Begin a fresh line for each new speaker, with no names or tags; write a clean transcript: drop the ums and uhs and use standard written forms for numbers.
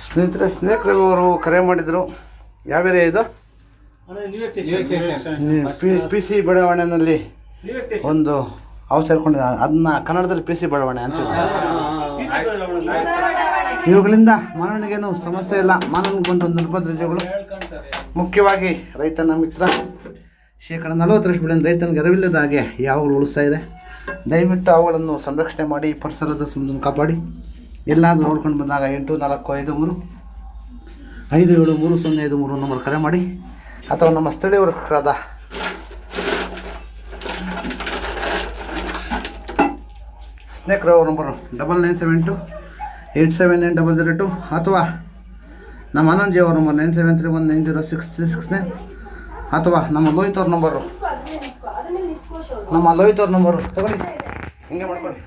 ಸ್ನೇಹಿತರೆ, ಸ್ನೇಕ್ ರವಿ ಅವರು ಕರೆ ಮಾಡಿದರು. ಯಾವ ಏರಿಯಾ ಇದು? ಪಿ ಸಿ ಬಡಾವಣೆಯಲ್ಲಿ ಒಂದು ಹೌಸ್ ಸೇರ್ಕೊಂಡಿದ್ದ, ಅದನ್ನ ಕನ್ನಡದಲ್ಲಿ ಪಿ ಸಿ ಬಡಾವಣೆ ಅಂತ. ಇವುಗಳಿಂದ ಮಾನವನಿಗೇನು ಸಮಸ್ಯೆ ಇಲ್ಲ. ಮಾನವನಿಗೆ ಬಂದ ನಿರ್ಬಂಧಗಳು ಮುಖ್ಯವಾಗಿ ರೈತನ ಮಿತ್ರ. ಶೇಕಡ 40% ಬೆಳೆಯನ್ನು ರೈತನಿಗೆ ಅರಿವಿಲ್ಲದ ಹಾಗೆ ಯಾವಾಗಲೂ ಉಳಿಸ್ತಾ ಇದೆ. ದಯವಿಟ್ಟು ಅವುಗಳನ್ನು ಸಂರಕ್ಷಣೆ ಮಾಡಿ, ಪರಿಸರದ ಸಂಬಂಧ ಕಾಪಾಡಿ. ಎಲ್ಲಾದರೂ ನೋಡ್ಕೊಂಡು ಬಂದಾಗ 8453-573053 ನಂಬರ್ ಕರೆ ಮಾಡಿ, ಅಥವಾ ನಮ್ಮ ಸ್ಥಳೀಯರಾದ ಸ್ನೇಕ್ ರವಿ ನಂಬರು 9972879002, ಅಥವಾ ನಮ್ಮ ಆನಂದ್ ಅವ್ರ ನಂಬರ್ 9731906369, ಅಥವಾ ನಮ್ಮ ಲೋಹಿತ್ ಅವ್ರ ನಂಬರು ತಗೊಳ್ಳಿ, ಹಿಂಗೆ ಮಾಡ್ಕೊಳ್ಳಿ.